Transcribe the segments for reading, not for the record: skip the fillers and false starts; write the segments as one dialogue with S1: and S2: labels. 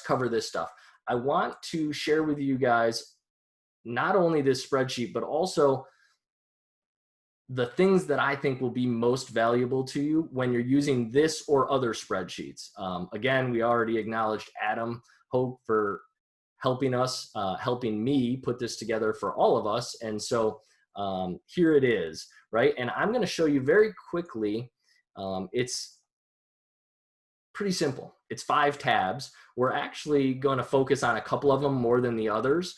S1: cover this stuff. I want to share with you guys not only this spreadsheet, but also the things that I think will be most valuable to you when you're using this or other spreadsheets. Again, we already acknowledged Adam Hope for helping us, helping me put this together for all of us. And so here it is, right? And I'm going to show you very quickly. It's pretty simple. It's 5 tabs. We're actually going to focus on a couple of them more than the others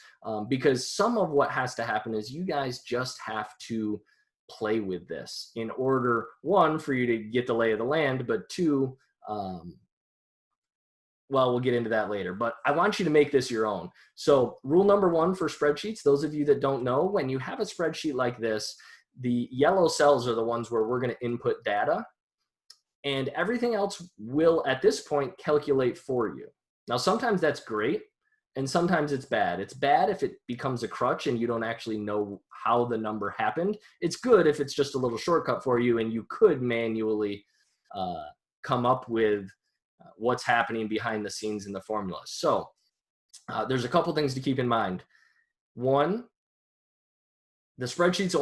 S1: because some of what has to happen is you guys just have to play with this in order, one, for you to get the lay of the land, but two, well, we'll get into that later, but I want you to make this your own. So rule number 1 for spreadsheets, those of you that don't know, when you have a spreadsheet like this, the yellow cells are the ones where we're going to input data, and everything else will, at this point, calculate for you. Now, sometimes that's great, and sometimes it's bad. It's bad if it becomes a crutch and you don't actually know how the number happened. It's good if it's just a little shortcut for you and you could manually come up with what's happening behind the scenes in the formulas. So there's a couple things to keep in mind. One, the spreadsheet's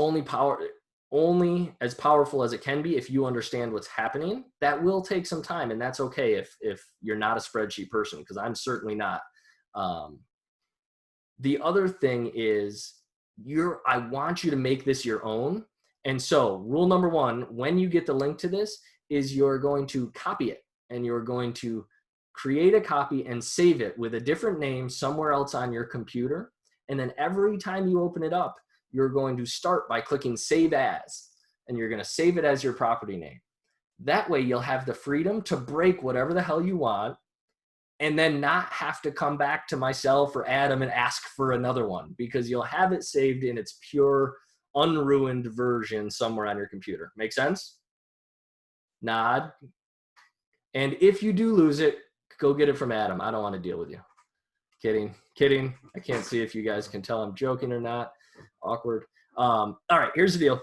S1: only as powerful as it can be if you understand what's happening. That will take some time, and that's okay if you're not a spreadsheet person, because I'm certainly not. The other thing is I want you to make this your own. And so rule number 1, when you get the link to this, is you're going to copy it and you're going to create a copy and save it with a different name somewhere else on your computer. And then every time you open it up, you're going to start by clicking Save As, and you're going to save it as your property name. That way you'll have the freedom to break whatever the hell you want and then not have to come back to myself or Adam and ask for another one, because you'll have it saved in its pure, unruined version somewhere on your computer. Make sense? Nod. And if you do lose it, go get it from Adam. I don't want to deal with you. Kidding. I can't see if you guys can tell I'm joking or not. Awkward. All right, here's the deal.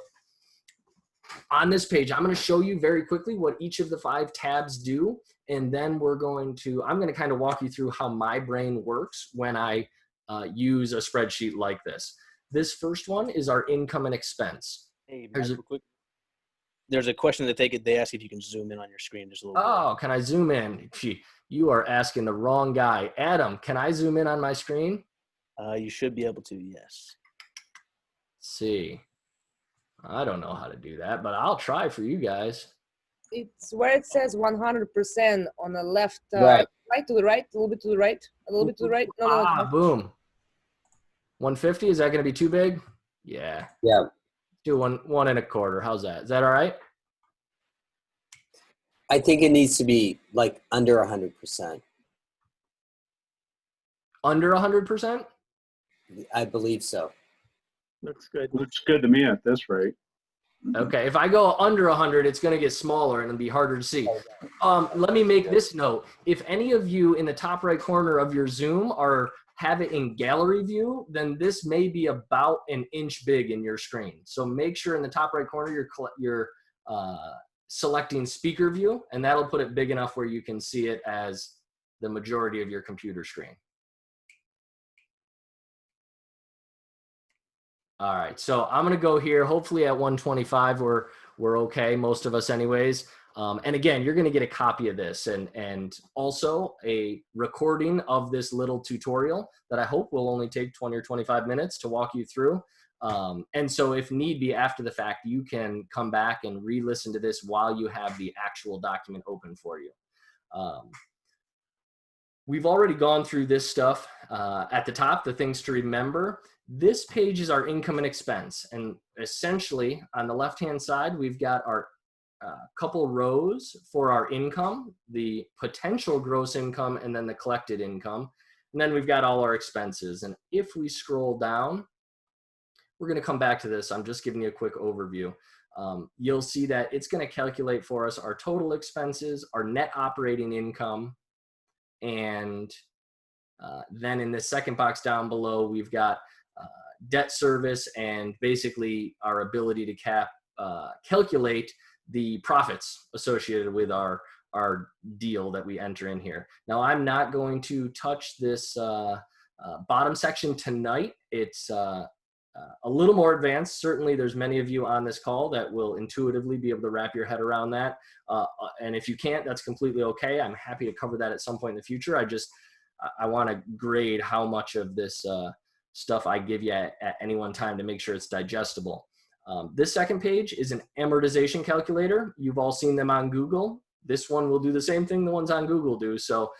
S1: On this page, I'm going to show you very quickly what each of the 5 tabs do, and then I'm going to kind of walk you through how my brain works when I use a spreadsheet like this. This first one is our income and expense.
S2: Hey, Matt, real quick. There's a question that they ask if you can zoom in on your screen just a little bit.
S1: Oh, can I zoom in? Gee, you are asking the wrong guy. Adam, can I zoom in on my screen?
S2: You should be able to, yes.
S1: Let's see. I don't know how to do that, but I'll try for you guys.
S3: It's where it says 100% on the left, right to the right, a little bit to the right, a little bit to the right. No.
S1: Boom. 150, is that going to be too big? Yeah.
S4: Yeah.
S1: Do 1.25. How's that? Is that all right?
S4: I think it needs to be like under 100%.
S1: Under 100%?
S4: I believe so.
S2: Looks good.
S5: Looks good to me at this rate.
S1: Okay, if I go under 100, it's going to get smaller and it'll be harder to see. Let me make this note. If any of you in the top right corner of your Zoom have it in gallery view, then this may be about an inch big in your screen. So make sure in the top right corner you're selecting speaker view, and that'll put it big enough where you can see it as the majority of your computer screen. All right, so I'm gonna go here. Hopefully at 125, we're okay, most of us anyways. And again, you're gonna get a copy of this and also a recording of this little tutorial that I hope will only take 20 or 25 minutes to walk you through. And so if need be after the fact, you can come back and re-listen to this while you have the actual document open for you. We've already gone through this stuff at the top, the things to remember. This page is our income and expense. And essentially on the left-hand side, we've got our couple rows for our income, the potential gross income, and then the collected income. And then we've got all our expenses. And if we scroll down, we're gonna come back to this. I'm just giving you a quick overview. You'll see that it's gonna calculate for us our total expenses, our net operating income, and then in the second box down below, we've got debt service and basically our ability to calculate the profits associated with our our deal that we enter in here. Now, I'm not going to touch this bottom section tonight. It's a little more advanced. Certainly, there's many of you on this call that will intuitively be able to wrap your head around that. And if you can't, that's completely okay. I'm happy to cover that at some point in the future. I want to grade how much of this stuff I give you at any one time to make sure it's digestible. This second page is an amortization calculator. You've all seen them on Google. This one will do the same thing the ones on Google do. So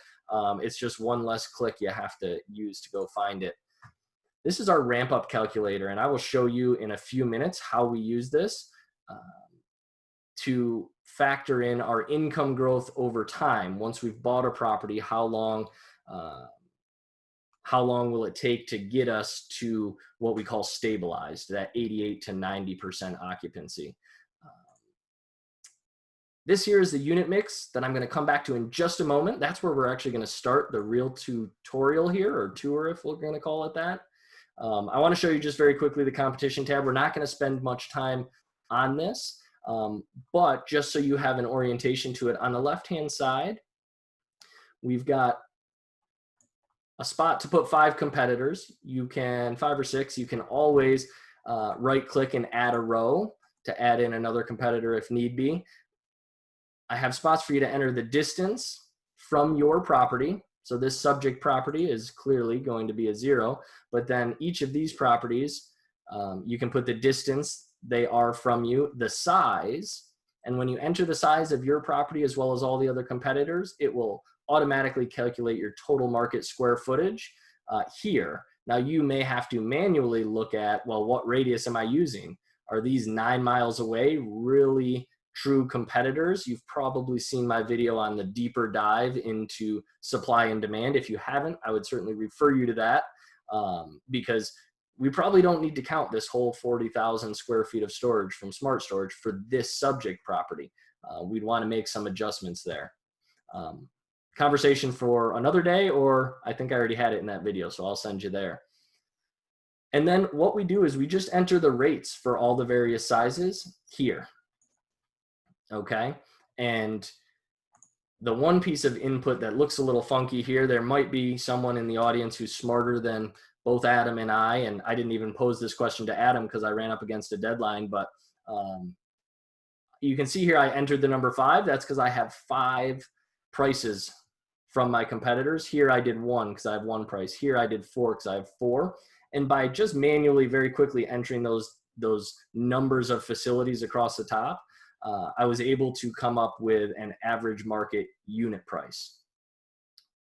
S1: it's just one less click you have to use to go find it. This is our ramp up calculator, and I will show you in a few minutes how we use this to factor in our income growth over time. Once we've bought a property, how long will it take to get us to what we call stabilized, that 88 to 90% occupancy. This here is the unit mix that I'm going to come back to in just a moment. That's where we're actually going to start the real tutorial here, or tour if we're going to call it that. I want to show you just very quickly the competition tab. We're not going to spend much time on this, but just so you have an orientation to it, on the left-hand side, we've got a spot to put 5 competitors. You can, 5 or 6, you can always right-click and add a row to add in another competitor if need be. I have spots for you to enter the distance from your property. So this subject property is clearly going to be a 0, but then each of these properties, you can put the distance they are from you, the size, and when you enter the size of your property as well as all the other competitors, it will automatically calculate your total market square footage here. Now you may have to manually look at, well, what radius am I using? Are these 9 miles away really true competitors? You've probably seen my video on the deeper dive into supply and demand. If you haven't, I would certainly refer you to that because we probably don't need to count this whole 40,000 square feet of storage from Smart Storage for this subject property. We'd want to make some adjustments there. Conversation for another day, or I think I already had it in that video, so I'll send you there. And then what we do is we just enter the rates for all the various sizes here. Okay, and the one piece of input that looks a little funky here, there might be someone in the audience who's smarter than both Adam and I didn't even pose this question to Adam because I ran up against a deadline, but you can see here I entered the number 5. That's because I have 5 prices from my competitors. Here I did 1 because I have 1 price. Here I did 4 because I have 4. And by just manually very quickly entering those numbers of facilities across the top, I was able to come up with an average market unit price,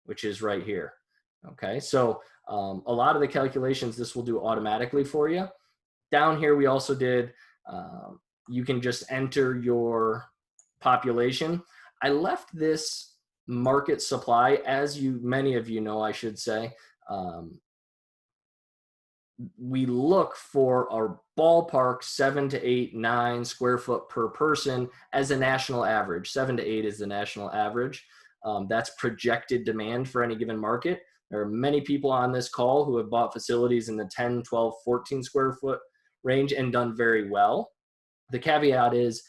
S1: which is right here. Okay, so a lot of the calculations this will do automatically for you. Down here we also did, you can just enter your population. I left this market supply, as many of you know, I should say. We look for our ballpark 7 to 8, 9 square foot per person as a national average. 7 to 8 is the national average. That's projected demand for any given market. There are many people on this call who have bought facilities in the 10, 12, 14 square foot range and done very well. The caveat is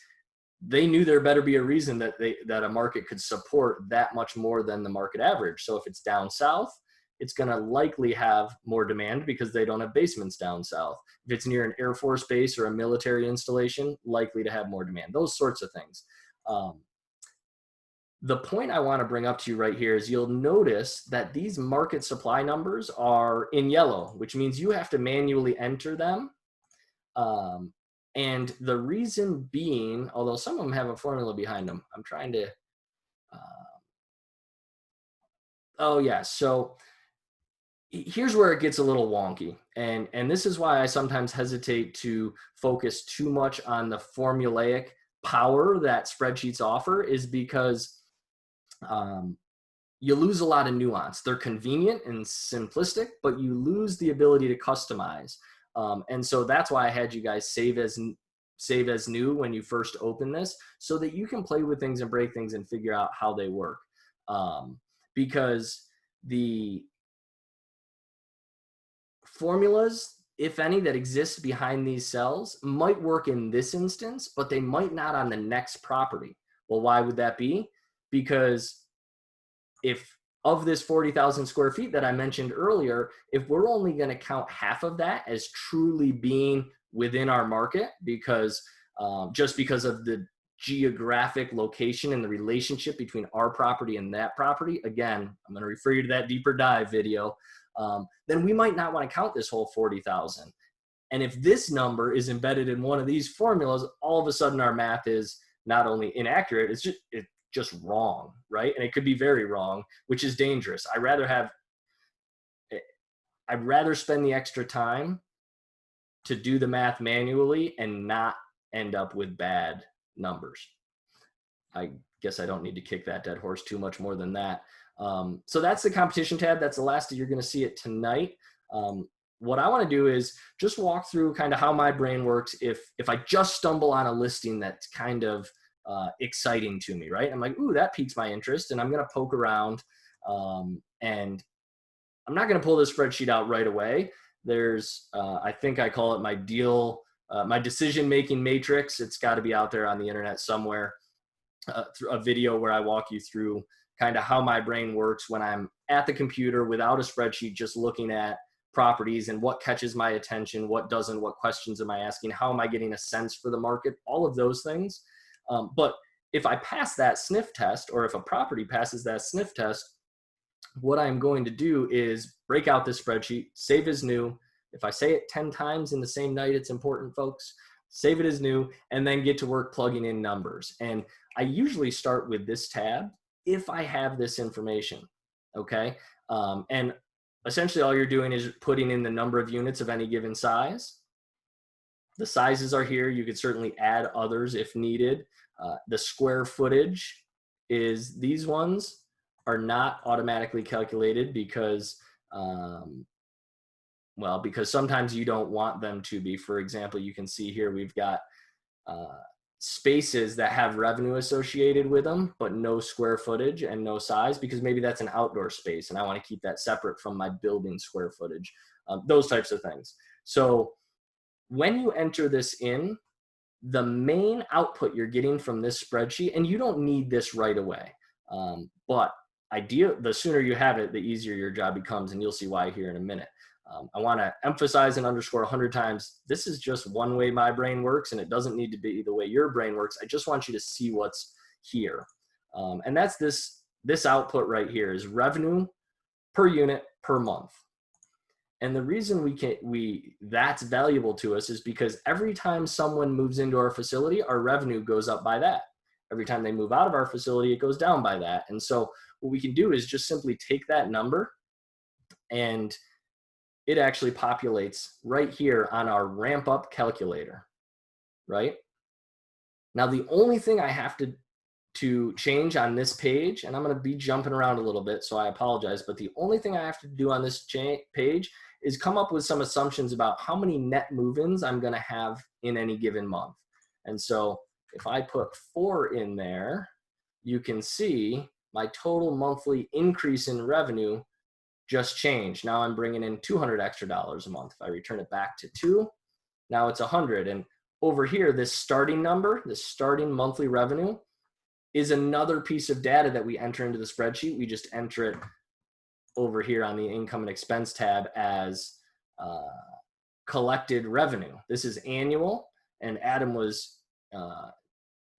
S1: they knew there better be a reason that a market could support that much more than the market average. So if it's down south, it's going to likely have more demand because they don't have basements down south. If it's near an Air Force base or a military installation, likely to have more demand, those sorts of things. The point I want to bring up to you right here is you'll notice that these market supply numbers are in yellow, which means you have to manually enter them. And the reason being, although some of them have a formula behind them, I'm trying to, oh yeah, so here's where it gets a little wonky. And this is why I sometimes hesitate to focus too much on the formulaic power that spreadsheets offer, is because you lose a lot of nuance. They're convenient and simplistic, but you lose the ability to customize. And so that's why I had you guys save as new when you first open this, so that you can play with things and break things and figure out how they work. Because the formulas, if any, that exist behind these cells might work in this instance, but they might not on the next property. Well, why would that be? because if of this 40,000 square feet that I mentioned earlier, if we're only going to count half of that as truly being within our market, because just because of the geographic location and the relationship between our property and that property, again, I'm going to refer you to that deeper dive video, then we might not want to count this whole 40,000. And if this number is embedded in one of these formulas, all of a sudden our math is not only inaccurate, it's just wrong, right? And it could be very wrong, which is dangerous. I'd rather spend the extra time to do the math manually and not end up with bad numbers. I guess I don't need to kick that dead horse too much more than that. So that's the competition tab. That's the last that you're going to see it tonight. What I want to do is just walk through kind of how my brain works if I just stumble on a listing that's kind of exciting to me, right? I'm like, ooh, that piques my interest, and I'm going to poke around, and I'm not going to pull this spreadsheet out right away. There's, I think I call it my decision-making matrix. It's got to be out there on the internet somewhere, through a video where I walk you through kind of how my brain works when I'm at the computer without a spreadsheet, just looking at properties and what catches my attention, what doesn't, what questions am I asking, how am I getting a sense for the market, all of those things. But if I pass that sniff test, or if a property passes that sniff test, what I'm going to do is break out this spreadsheet, save as new. If I say it 10 times in the same night, it's important, folks. Save it as new, and then get to work plugging in numbers. And I usually start with this tab if I have this information, okay? And essentially all you're doing is putting in the number of units of any given size. The sizes are here. You could certainly add others if needed. The square footage is, these ones are not automatically calculated because, because sometimes you don't want them to be. For example, you can see here we've got spaces that have revenue associated with them, but no square footage and no size, because maybe that's an outdoor space and I want to keep that separate from my building square footage, those types of things. So when you enter this in, the main output you're getting from this spreadsheet, and you don't need this right away, but the sooner you have it, the easier your job becomes, and you'll see why here in a minute. I want to emphasize and underscore 100 times, this is just one way my brain works, and it doesn't need to be the way your brain works. I just want you to see what's here. And that's this output right here is revenue per unit per month. And the reason that's valuable to us is because every time someone moves into our facility, our revenue goes up by that. Every time they move out of our facility, it goes down by that. And so what we can do is just simply take that number, and it actually populates right here on our ramp up calculator, right? Now, the only thing I have to change on this page, and I'm going to be jumping around a little bit, so I apologize, but the only thing I have to do on this page is come up with some assumptions about how many net move-ins I'm going to have in any given month. And so if I put 4 in there, you can see my total monthly increase in revenue just changed. Now I'm bringing in $200 extra a month. If I return it back to 2, now it's 100. And over here, this starting number, this starting monthly revenue, is another piece of data that we enter into the spreadsheet. We just enter it over here on the income and expense tab as collected revenue. This is annual, and Adam was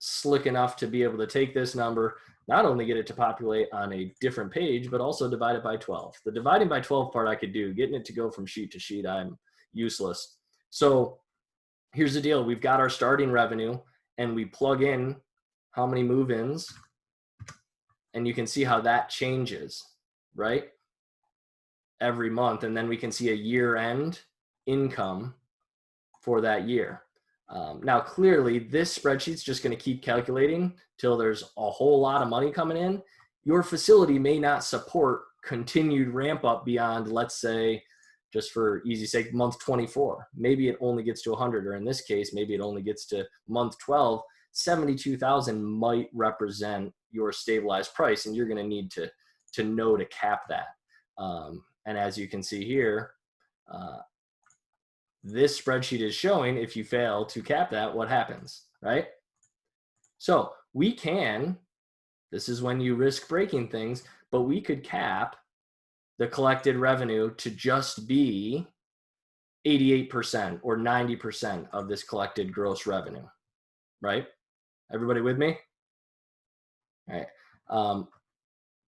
S1: slick enough to be able to take this number, not only get it to populate on a different page, but also divide it by 12. The dividing by 12 part I could do. Getting it to go from sheet to sheet, I'm useless. So here's the deal. We've got our starting revenue, and we plug in how many move-ins, and you can see how that changes, right? Every month, and then we can see a year-end income for that year. Now, clearly, this spreadsheet's just going to keep calculating till there's a whole lot of money coming in. Your facility may not support continued ramp up beyond, let's say, just for easy sake, month 24. Maybe it only gets to 100, or in this case, maybe it only gets to month 12. 72,000 might represent your stabilized price, and you're going to need to know to cap that. And as you can see here, this spreadsheet is showing if you fail to cap that, what happens, right? So we can This is when you risk breaking things, but we could cap the collected revenue to just be 88% or 90% of this collected gross revenue, right? Everybody with me? All right.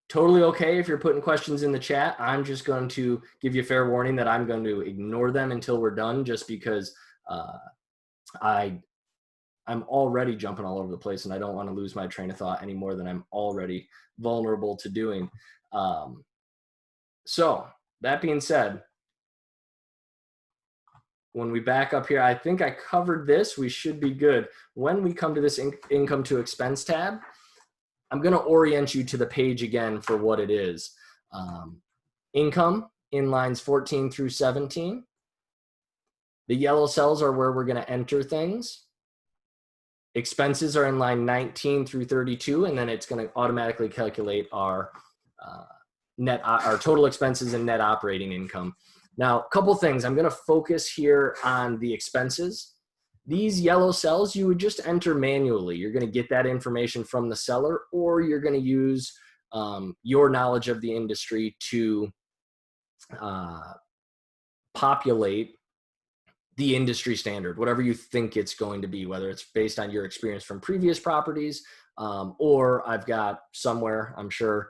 S1: Totally okay if you're putting questions in the chat. I'm just going to give you a fair warning that I'm going to ignore them until we're done, just because I'm already jumping all over the place and I don't want to lose my train of thought any more than I'm already vulnerable to doing. So that being said, when we back up here, I think I covered this. We should be good. When we come to this income to expense tab, I'm going to orient you to the page again for what it is. Income in lines 14 through 17. The yellow cells are where we're going to enter things. Expenses are in line 19 through 32, and then it's going to automatically calculate our our total expenses and net operating income. Now, a couple things. I'm going to focus here on the expenses. These yellow cells, you would just enter manually. You're going to get that information from the seller, or you're going to use your knowledge of the industry to populate the industry standard, whatever you think it's going to be, whether it's based on your experience from previous properties, or I've got somewhere, I'm sure,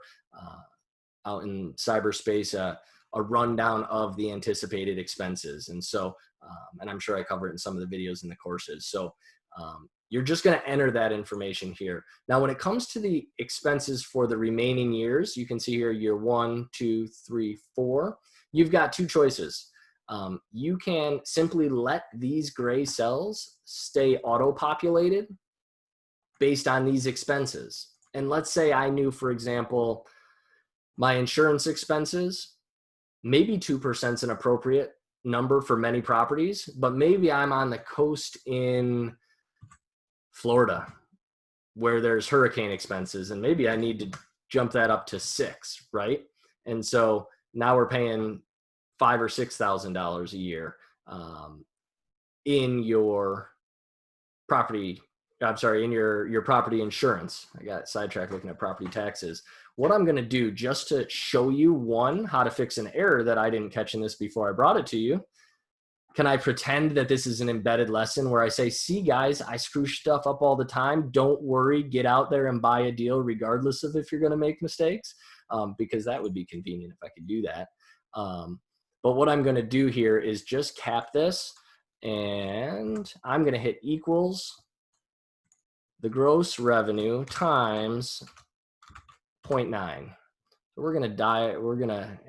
S1: out in cyberspace, a rundown of the anticipated expenses. And so, and I'm sure I cover it in some of the videos in the courses. So you're just going to enter that information here. Now, when it comes to the expenses for the remaining years, you can see here year 1, 2, 3, 4. You've got two choices. You can simply let these gray cells stay auto-populated based on these expenses. And let's say I knew, for example, my insurance expenses, maybe 2% is an appropriate number for many properties, but maybe I'm on the coast in Florida where there's hurricane expenses, and maybe I need to jump that up to 6, right? And so now we're paying $5,000 or $6,000 a year in your property. I'm sorry, in your property insurance. I got sidetracked looking at property taxes. What I'm going to do, just to show you, one, how to fix an error that I didn't catch in this before I brought it to you. Can I pretend that this is an embedded lesson where I say, see guys, I screw stuff up all the time. Don't worry, get out there and buy a deal regardless of if you're going to make mistakes, because that would be convenient if I could do that. But what I'm going to do here is just cap this, and I'm going to hit equals the gross revenue times 0.9. So we're going to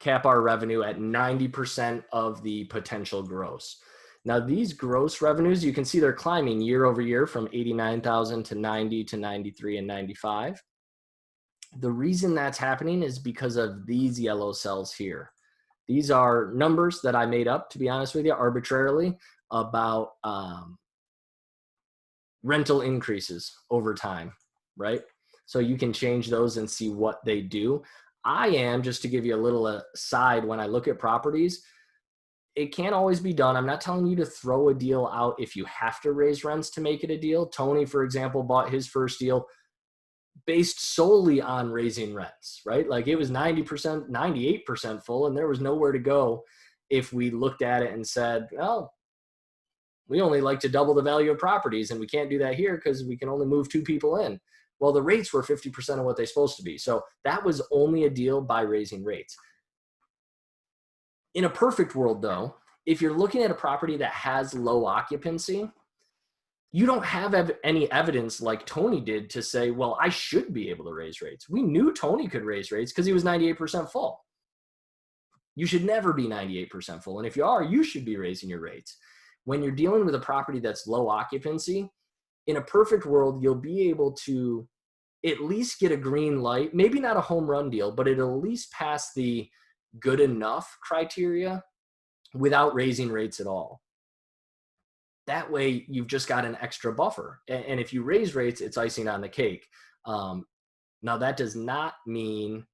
S1: cap our revenue at 90% of the potential gross. Now these gross revenues, you can see they're climbing year over year from 89,000 to 90 to 93 and 95. The reason that's happening is because of these yellow cells here. These are numbers that I made up, to be honest with you, arbitrarily, about rental increases over time, right? So you can change those and see what they do. I am, just to give you a little aside, when I look at properties, it can't always be done. I'm not telling you to throw a deal out if you have to raise rents to make it a deal. Tony, for example, bought his first deal based solely on raising rents, right? Like it was 90%, 98% full, and there was nowhere to go if we looked at it and said, well, we only like to double the value of properties, and we can't do that here because we can only move 2 people in. Well, the rates were 50% of what they're supposed to be. So that was only a deal by raising rates. In a perfect world, though, if you're looking at a property that has low occupancy, you don't have any evidence like Tony did to say, well, I should be able to raise rates. We knew Tony could raise rates because he was 98% full. You should never be 98% full. And if you are, you should be raising your rates. When you're dealing with a property that's low occupancy, in a perfect world, you'll be able to at least get a green light, maybe not a home run deal, but it'll at least pass the good enough criteria without raising rates at all. That way, you've just got an extra buffer. And if you raise rates, it's icing on the cake. Now, that does not mean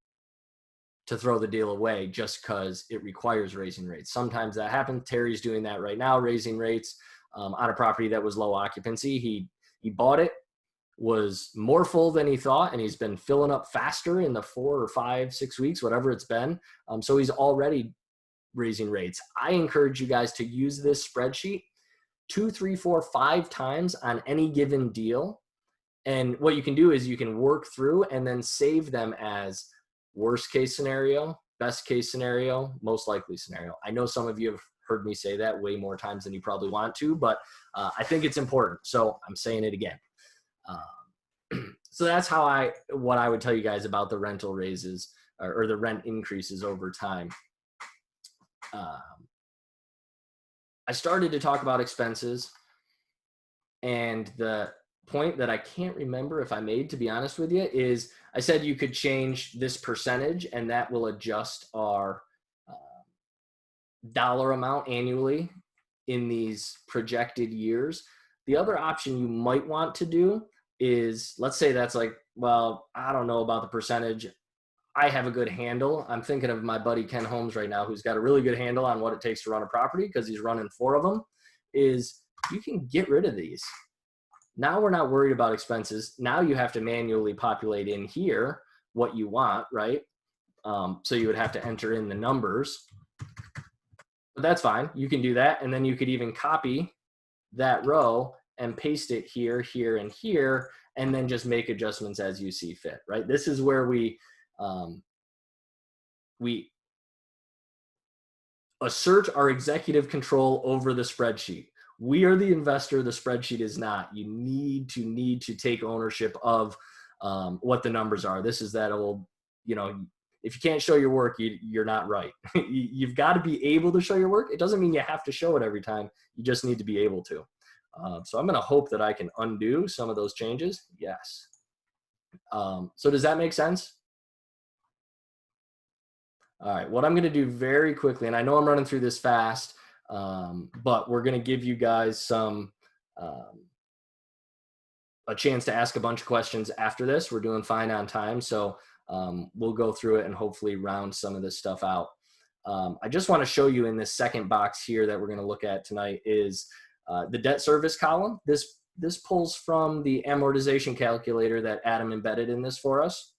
S1: to throw the deal away just because it requires raising rates. Sometimes that happens. Terry's doing that right now, raising rates on a property that was low occupancy. He bought it, was more full than he thought, and he's been filling up faster in the 4 or 5, 6 weeks, whatever it's been. So he's already raising rates. I encourage you guys to use this spreadsheet 2, 3, 4, 5 times on any given deal. And what you can do is you can work through and then save them as worst case scenario, best case scenario, most likely scenario. I know some of you have heard me say that way more times than you probably want to, but I think it's important. So I'm saying it again. So that's what I would tell you guys about the rental raises or the rent increases over time. I started to talk about expenses, and the point that I can't remember if I made, to be honest with you, is I said you could change this percentage and that will adjust our dollar amount annually in these projected years. The other option you might want to do is, let's say that's like, well, I don't know about the percentage. I have a good handle. I'm thinking of my buddy Ken Holmes right now, who's got a really good handle on what it takes to run a property because he's running 4 of them, is you can get rid of these. Now we're not worried about expenses. Now you have to manually populate in here what you want, right? So you would have to enter in the numbers, but that's fine. You can do that. And then you could even copy that row and paste it here, here, and here, and then just make adjustments as you see fit, right? This is where we assert our executive control over the spreadsheet. We are the investor, the spreadsheet is not. You need to take ownership of what the numbers are. This is that old, if you can't show your work, you're not right. You've got to be able to show your work. It doesn't mean you have to show it every time. You just need to be able to. So I'm going to hope that I can undo some of those changes. Yes. So does that make sense? All right, what I'm going to do very quickly, and I know I'm running through this fast, but we're going to give you guys some a chance to ask a bunch of questions after this. We're doing fine on time, so we'll go through it and hopefully round some of this stuff out. I just want to show you in this second box here that we're going to look at tonight is the debt service column. This pulls from the amortization calculator that Adam embedded in this for us.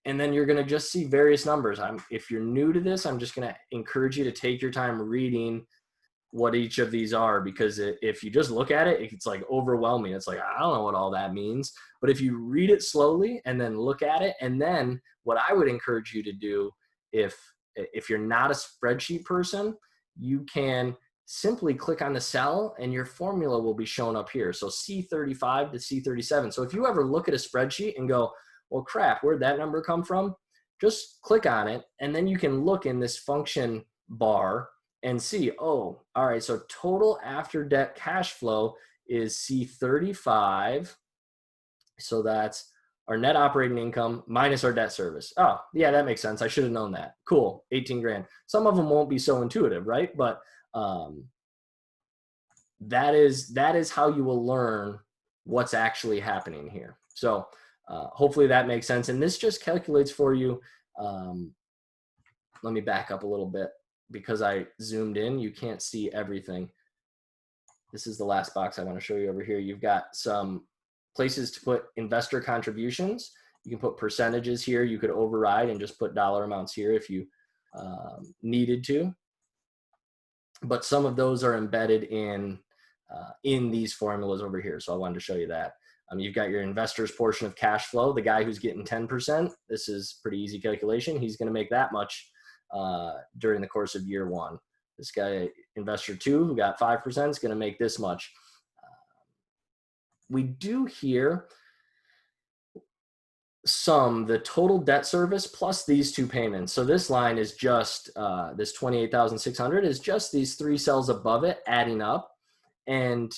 S1: And then you're going to just see various numbers. If you're new to this, I'm just going to encourage you to take your time reading what each of these are, because if you just look at it, it's like overwhelming. It's like, I don't know what all that means. But if you read it slowly and then look at it, and then what I would encourage you to do, if you're not a spreadsheet person, you can simply click on the cell and your formula will be shown up here. So C35 to C37. So if you ever look at a spreadsheet and go, well, crap, where'd that number come from? Just click on it, and then you can look in this function bar and see, oh, all right, so total after debt cash flow is C35. So that's our net operating income minus our debt service. Oh, yeah, that makes sense. I should have known that. Cool, 18 grand. Some of them won't be so intuitive, right? But that is how you will learn what's actually happening here. So hopefully that makes sense. And this just calculates for you. Let me back up a little bit because I zoomed in. You can't see everything. This is the last box I want to show you over here. You've got some places to put investor contributions. You can put percentages here. You could override and just put dollar amounts here if you needed to. But some of those are embedded in these formulas over here. So I wanted to show you that. You've got your investor's portion of cash flow. The guy who's getting 10%, this is pretty easy calculation. He's going to make that much during the course of year 1. This guy, investor 2, who got 5%, is going to make this much. We do here sum the total debt service plus these 2 payments. So this line is just this 28,600 is just these 3 cells above it adding up, and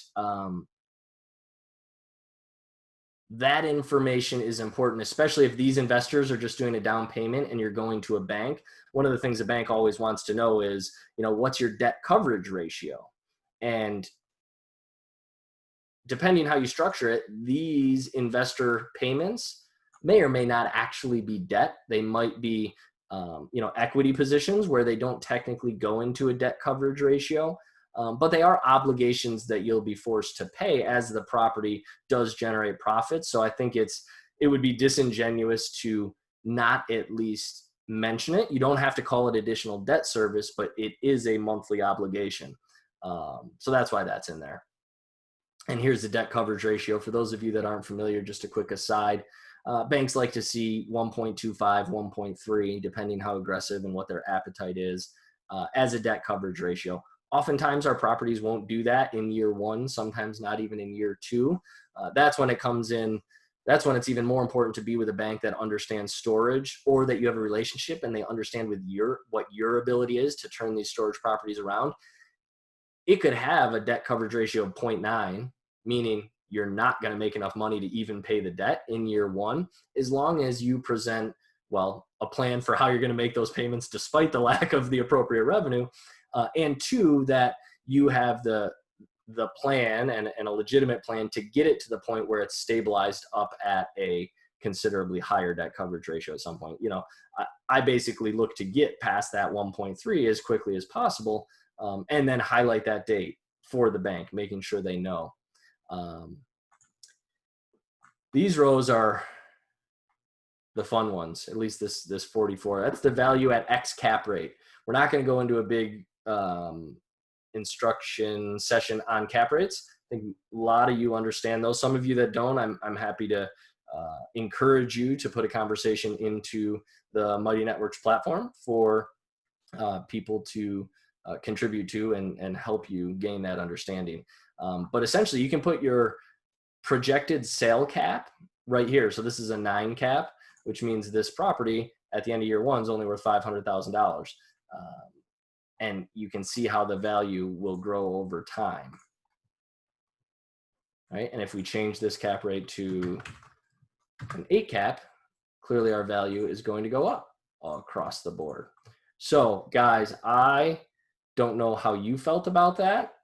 S1: that information is important, especially if these investors are just doing a down payment and you're going to a bank. One of the things a bank always wants to know is, what's your debt coverage ratio? And depending how you structure it, these investor payments may or may not actually be debt. They might be, equity positions where they don't technically go into a debt coverage ratio. but they are obligations that you'll be forced to pay as the property does generate profits. So I think it would be disingenuous to not at least mention it. You don't have to call it additional debt service, but it is a monthly obligation. So that's why that's in there. And here's the debt coverage ratio. For those of you that aren't familiar, just a quick aside, banks like to see 1.25, 1.3, depending how aggressive and what their appetite is, as a debt coverage ratio. Oftentimes our properties won't do that in year one, sometimes not even in year two. That's when it comes in. That's when it's even more important to be with a bank that understands storage, or that you have a relationship and they understand with what your ability is to turn these storage properties around. It could have a debt coverage ratio of 0.9, meaning you're not going to make enough money to even pay the debt in year one, as long as you present, well, a plan for how you're going to make those payments despite the lack of the appropriate revenue. And two, that you have the plan and a legitimate plan to get it to the point where it's stabilized up at a considerably higher debt coverage ratio at some point. You know, I basically look to get past that 1.3 as quickly as possible, and then highlight that date for the bank, making sure they know. These rows are the fun ones, at least this 44. That's the value at X cap rate. We're not going to go into a big instruction session on cap rates. I think a lot of you understand those. Some of you that don't, I'm happy to encourage you to put a conversation into the Mighty Networks platform for people to contribute to and help you gain that understanding. But essentially, you can put your projected sale cap right here. So this is a 9 cap, which means this property at the end of year one is only worth $500,000. And you can see how the value will grow over time. Right? And if we change this cap rate to an 8 cap, clearly our value is going to go up all across the board. So guys, I don't know how you felt about that.